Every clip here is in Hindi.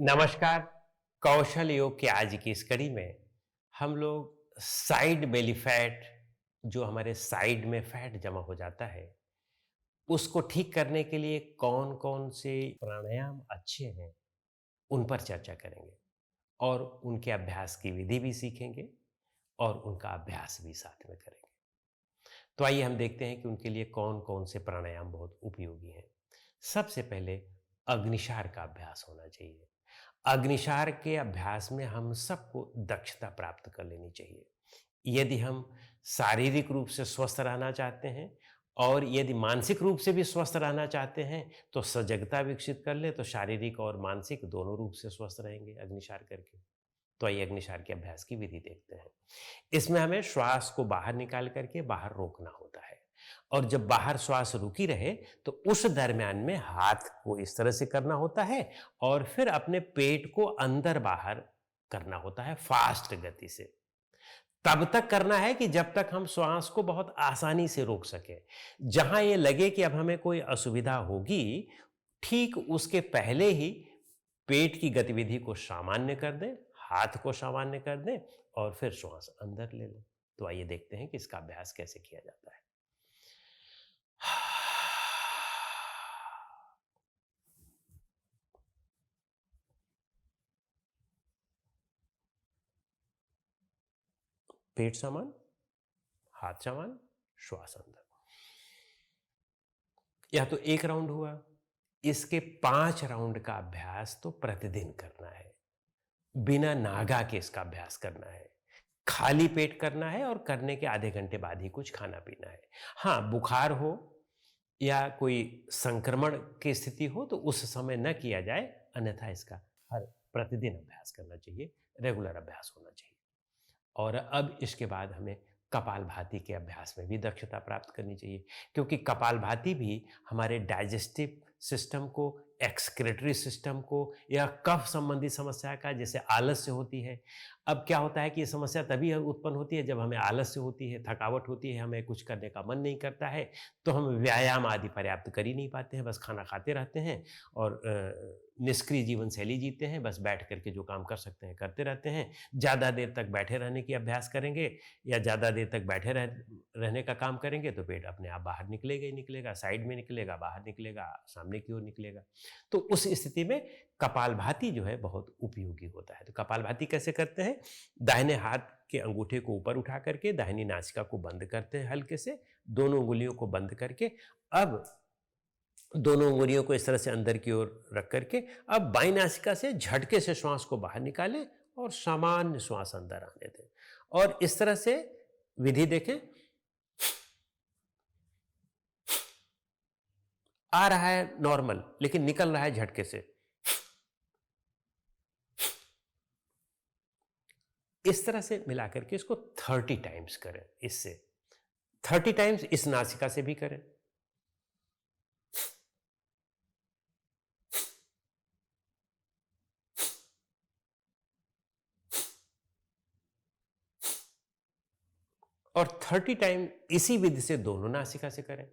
नमस्कार। कौशल योग की आज की इस कड़ी में हम लोग साइड बेली फैट, जो हमारे साइड में फैट जमा हो जाता है, उसको ठीक करने के लिए कौन-कौन से प्राणायाम अच्छे हैं, उन पर चर्चा करेंगे और उनके अभ्यास की विधि भी सीखेंगे और उनका अभ्यास भी साथ में करेंगे। तो आइए हम देखते हैं कि उनके लिए कौन-कौन से प्राणायाम बहुत उपयोगी हैं। सबसे पहले अग्निसार का अभ्यास होना चाहिए। अग्निसार के अभ्यास में हम सबको दक्षता प्राप्त कर लेनी चाहिए। यदि हम शारीरिक रूप से स्वस्थ रहना चाहते हैं और यदि मानसिक रूप से भी स्वस्थ रहना चाहते हैं, तो सजगता विकसित कर लें, तो शारीरिक और मानसिक दोनों रूप से स्वस्थ रहेंगे अग्निसार करके। तो आइए अग्निसार के अभ्यास की विधि देखते हैं। इसमें हमें श्वास को बाहर निकाल करके बाहर रोकना होता है और जब बाहर श्वास रुकी रहे तो उस दरमियान में हाथ को इस तरह से करना होता है और फिर अपने पेट को अंदर बाहर करना होता है फास्ट गति से। तब तक करना है कि जब तक हम श्वास को बहुत आसानी से रोक सकें। जहां ये लगे कि अब हमें कोई असुविधा होगी, ठीक उसके पहले ही पेट की गतिविधि को सामान्य कर दें, हाथ को सामान्य कर दें और फिर श्वास अंदर ले लें। तो आइए देखते हैं कि इसका अभ्यास कैसे किया जाता है। पेट समान, हाथ समान, श्वास अंदर। यह तो एक राउंड हुआ। इसके 5 राउंड का अभ्यास तो प्रतिदिन करना है। बिना नागा के इसका अभ्यास करना है। खाली पेट करना है और करने के आधे घंटे बाद ही कुछ खाना पीना है। हाँ, बुखार हो या कोई संक्रमण की स्थिति हो तो उस समय न किया जाए, अन्यथा इसका हर प्रतिदिन अभ्यास करना चाहिए, रेगुलर अभ्यास होना चाहिए। और अब इसके बाद हमें कपालभाति के अभ्यास में भी दक्षता प्राप्त करनी चाहिए, क्योंकि कपालभाति भी हमारे डाइजेस्टिव सिस्टम को, एक्सक्रीटरी सिस्टम को या कफ संबंधी समस्या का, जैसे आलस्य होती है। अब क्या होता है कि ये समस्या तभी उत्पन्न होती है जब हमें आलस्य होती है, थकावट होती है, हमें कुछ करने का मन नहीं करता है, तो हम व्यायाम आदि पर्याप्त कर ही नहीं पाते हैं, बस खाना खाते रहते हैं और निष्क्रिय जीवन शैली जीते हैं, बस बैठ करके जो काम कर सकते हैं करते रहते हैं। ज़्यादा देर तक बैठे रहने की अभ्यास करेंगे या ज़्यादा देर तक रहने का काम करेंगे तो पेट अपने आप बाहर निकलेगा ही निकलेगा, साइड में निकलेगा, बाहर निकलेगा, सामने की ओर निकलेगा। तो उस स्थिति में कपालभाति जो है बहुत उपयोगी होता है। तो कपालभाति कैसे करते हैं? दाहिने हाथ के अंगूठे को ऊपर उठा करके दाहिनी नासिका को बंद करते हैं हल्के से, दोनों उँगलियों को बंद करके, अब दोनों उँगलियों को इस तरह से अंदर की ओर रख करके अब बाईं नासिका से झटके से श्वास को बाहर निकालें और सामान्य श्वास अंदर आने दें। और इस तरह से विधि देखें। आ रहा है नॉर्मल, लेकिन निकल रहा है झटके से। इस तरह से मिलाकर के इसको 30 टाइम्स करें। इससे 30 टाइम्स इस नासिका से भी करें। और 30 टाइम इसी विधि से दोनों नासिका से करें।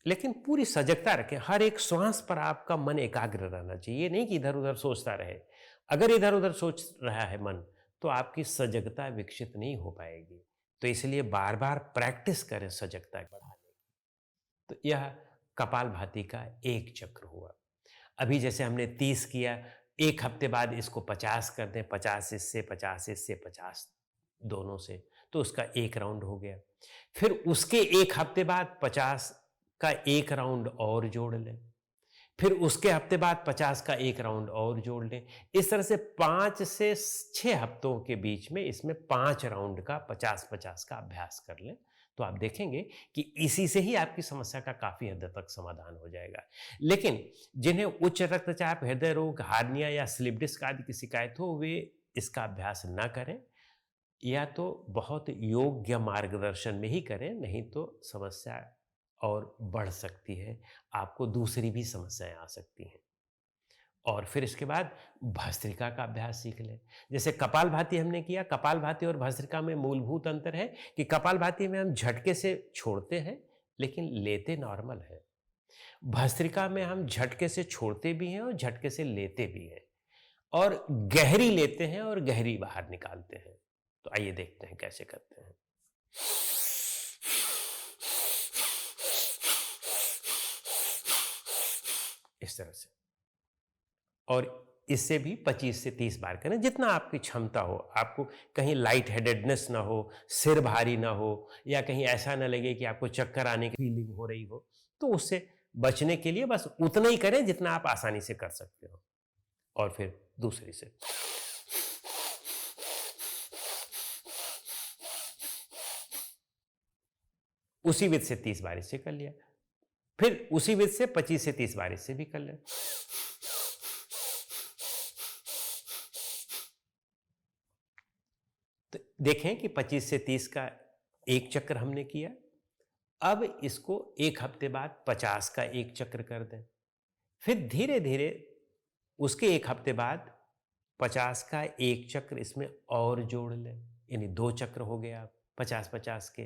लेकिन पूरी सजगता रखें, हर एक श्वास पर आपका मन एकाग्र रहना चाहिए, नहीं कि इधर उधर सोचता रहे। अगर इधर उधर सोच रहा है मन, तो आपकी सजगता विकसित नहीं हो पाएगी। तो इसलिए बार बार प्रैक्टिस करें सजगता बढ़ाने की। तो यह कपालभाति का एक चक्र हुआ। अभी जैसे हमने 30 किया, एक हफ्ते बाद इसको 50 कर दें, 50 इससे, 50 इससे, 50 दोनों से, तो उसका एक राउंड हो गया। फिर उसके एक हफ्ते बाद 50 का एक राउंड और जोड़ लें। फिर उसके हफ्ते बाद 50 का एक राउंड और जोड़ लें। इस तरह से 5 से 6 हफ्तों के बीच में इसमें 5 राउंड का 50-50 का अभ्यास कर लें। तो आप देखेंगे कि इसी से ही आपकी समस्या का काफ़ी हद तक समाधान हो जाएगा। लेकिन जिन्हें उच्च रक्तचाप, हृदय रोग, हार्निया या स्लिप डिस्क आदि की शिकायत हो, वे इसका अभ्यास ना करें या तो बहुत योग्य मार्गदर्शन में ही करें, नहीं तो समस्या और बढ़ सकती है, आपको दूसरी भी समस्याएँ आ सकती हैं। और फिर इसके बाद भस्त्रिका का अभ्यास सीख लें। जैसे कपालभाति हमने किया, कपालभाति और भस्त्रिका में मूलभूत अंतर है कि कपालभाति में हम झटके से छोड़ते हैं, लेकिन लेते नॉर्मल है। भस्त्रिका में हम झटके से छोड़ते भी हैं और झटके से लेते भी हैं, और गहरी लेते हैं और गहरी बाहर निकालते हैं। तो आइए देखते हैं कैसे करते हैं। इस तरह से, और इससे भी 25 से 30 बार करें, जितना आपकी क्षमता हो। आपको कहीं लाइट हेडेडनेस ना हो, सिर भारी ना हो, या कहीं ऐसा ना लगे कि आपको चक्कर आने की फीलिंग हो रही हो, तो उससे बचने के लिए बस उतना ही करें जितना आप आसानी से कर सकते हो। और फिर दूसरी से, उसी विध से 30 बार इससे कर लिया, फिर उसी विध से 25 से 30 बार इससे भी कर लें। तो देखें कि 25 से 30 का एक चक्र हमने किया। अब इसको एक हफ्ते बाद 50 का एक चक्र कर दें। फिर धीरे धीरे उसके एक हफ्ते बाद 50 का एक चक्र इसमें और जोड़ लें, यानी 2 चक्र हो गए आप 50-50 के।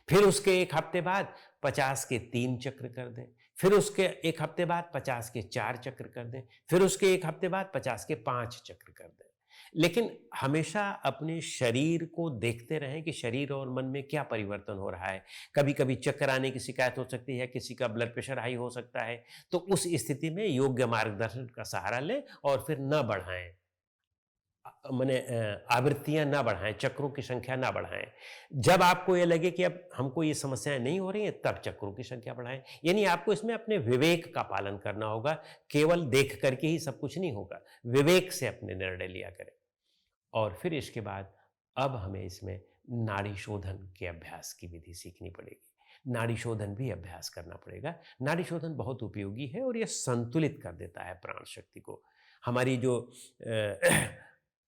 फिर उसके एक हफ्ते बाद 50 के 3 चक्र कर दें। फिर उसके एक हफ्ते बाद 50 के 4 चक्र कर दें। फिर उसके एक हफ्ते बाद 50 के 5 चक्र कर दें। लेकिन हमेशा अपने शरीर को देखते रहें कि शरीर और मन में क्या परिवर्तन हो रहा है। कभी-कभी चक्कर आने की शिकायत हो सकती है, किसी का ब्लड प्रेशर हाई हो सकता है, तो उस स्थिति में योग्य मार्गदर्शन का सहारा लें और फिर न बढ़ाएँ। माने आवृत्तियाँ ना बढ़ाएँ, चक्रों की संख्या ना बढ़ाएँ। जब आपको ये लगे कि अब हमको ये समस्याएँ नहीं हो रही हैं, तब चक्रों की संख्या बढ़ाएँ। यानी आपको इसमें अपने विवेक का पालन करना होगा, केवल देख कर के ही सब कुछ नहीं होगा। विवेक से अपने निर्णय लिया करें। और फिर इसके बाद अब हमें इसमें नाड़ी शोधन के अभ्यास की विधि सीखनी पड़ेगी। नाड़ी शोधन भी अभ्यास करना पड़ेगा। नाड़ी शोधन बहुत उपयोगी है और ये संतुलित कर देता है प्राण शक्ति को। हमारी जो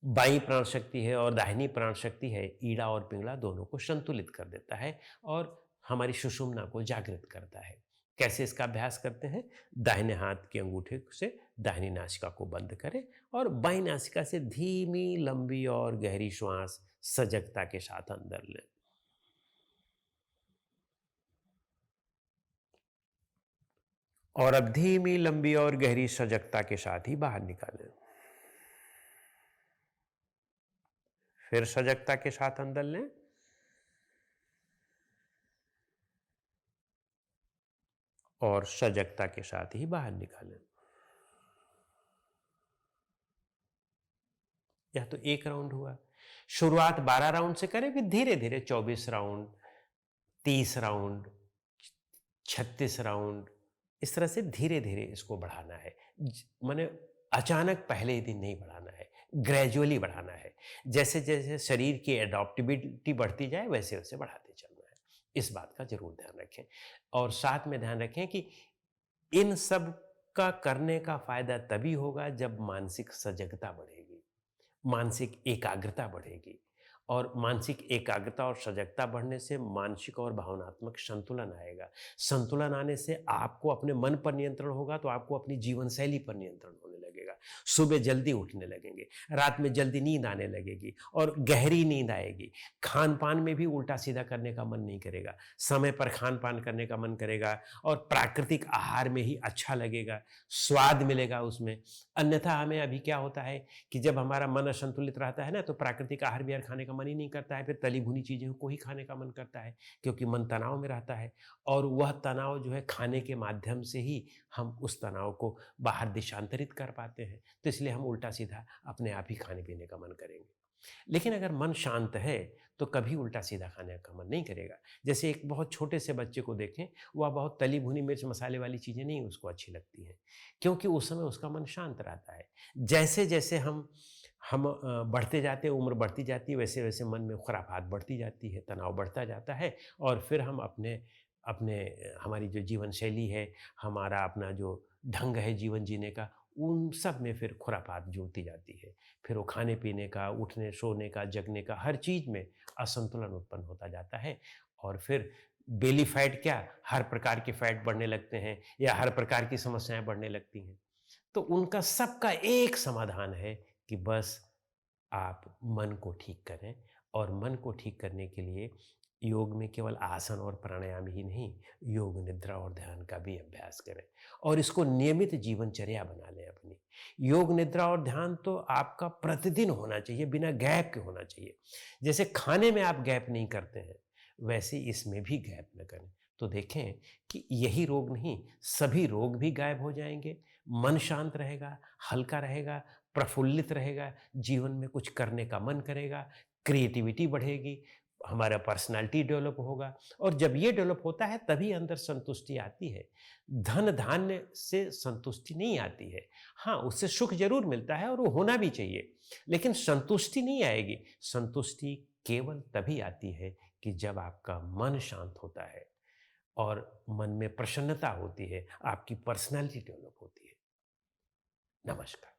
बाईं प्राण शक्ति है और दाहिनी प्राण शक्ति है, ईड़ा और पिंगला दोनों को संतुलित कर देता है और हमारी सुषुम्ना को जागृत करता है। कैसे इसका अभ्यास करते हैं? दाहिने हाथ के अंगूठे से दाहिनी नासिका को बंद करें और बाईं नासिका से धीमी, लंबी और गहरी श्वास सजगता के साथ अंदर लें। और अब धीमी, लंबी और गहरी सजगता के साथ ही बाहर निकालें। फिर सजगता के साथ अंदर लें और सजगता के साथ ही बाहर निकालें। यह तो एक राउंड हुआ। शुरुआत 12 राउंड से करें, फिर धीरे धीरे 24 राउंड, 30 राउंड, 36 राउंड, इस तरह से धीरे धीरे इसको बढ़ाना है। माने अचानक पहले ही दिन नहीं बढ़ाना है, ग्रेजुअली बढ़ाना है। जैसे जैसे शरीर की एडॉप्टिबिलिटी बढ़ती जाए वैसे वैसे बढ़ाते चलना है। इस बात का जरूर ध्यान रखें और साथ में ध्यान रखें कि इन सब का करने का फायदा तभी होगा जब मानसिक सजगता बढ़ेगी, मानसिक एकाग्रता बढ़ेगी और मानसिक एकाग्रता और सजगता बढ़ने से मानसिक और भावनात्मक संतुलन आएगा। संतुलन आने से आपको अपने मन पर नियंत्रण होगा तो आपको अपनी जीवन शैली पर नियंत्रण होने लगेगा। सुबह जल्दी उठने लगेंगे, रात में जल्दी नींद आने लगेगी और गहरी नींद आएगी। खान पान में भी उल्टा सीधा करने का मन नहीं करेगा, समय पर खान पान करने का मन करेगा और प्राकृतिक आहार में ही अच्छा लगेगा, स्वाद मिलेगा उसमें। अन्यथा हमें अभी क्या होता है कि जब हमारा मन असंतुलित रहता है ना, तो प्राकृतिक आहार भी खाने का मन ही नहीं करता है, फिर तली भुनी चीज़ों को ही खाने का मन करता है, क्योंकि मन तनाव में रहता है और वह तनाव जो है खाने के माध्यम से ही हम उस तनाव को बाहर देशांतरित कर पाते हैं। तो इसलिए हम उल्टा सीधा अपने आप ही खाने पीने का मन करेंगे। लेकिन अगर मन शांत है तो कभी उल्टा सीधा खाने का मन नहीं करेगा। जैसे एक बहुत छोटे से बच्चे को देखें, वह बहुत तली भुनी मिर्च मसाले वाली चीज़ें नहीं उसको अच्छी लगती हैं, क्योंकि उस समय उसका मन शांत रहता है। जैसे जैसे हम बढ़ते जाते हैं, उम्र बढ़ती जाती है, वैसे वैसे मन में खुराफात बढ़ती जाती है, तनाव बढ़ता जाता है और फिर हम अपने अपने हमारी जो जीवन शैली है, हमारा अपना जो ढंग है जीवन जीने का, उन सब में फिर खुराफात जुड़ती जाती है। फिर वो खाने पीने का, उठने सोने का, जगने का, हर चीज़ में असंतुलन उत्पन्न होता जाता है और फिर बेली फैट क्या, हर प्रकार के फैट बढ़ने लगते हैं या हर प्रकार की समस्याएं बढ़ने लगती हैं। तो उनका सबका एक समाधान है कि बस आप मन को ठीक करें, और मन को ठीक करने के लिए योग में केवल आसन और प्राणायाम ही नहीं, योग निद्रा और ध्यान का भी अभ्यास करें और इसको नियमित जीवनचर्या बना लें अपनी। योग निद्रा और ध्यान तो आपका प्रतिदिन होना चाहिए, बिना गैप के होना चाहिए। जैसे खाने में आप गैप नहीं करते हैं, वैसे इसमें भी गैप न करें। तो देखें कि यही रोग नहीं, सभी रोग भी गायब हो जाएंगे। मन शांत रहेगा, हल्का रहेगा, प्रफुल्लित रहेगा, जीवन में कुछ करने का मन करेगा, क्रिएटिविटी बढ़ेगी, हमारा पर्सनालिटी डेवलप होगा, और जब ये डेवलप होता है तभी अंदर संतुष्टि आती है। धन धान्य से संतुष्टि नहीं आती है। हाँ, उससे सुख ज़रूर मिलता है और वो होना भी चाहिए, लेकिन संतुष्टि नहीं आएगी। संतुष्टि केवल तभी आती है कि जब आपका मन शांत होता है और मन में प्रसन्नता होती है, आपकी पर्सनैलिटी डेवलप होती है। नमस्कार।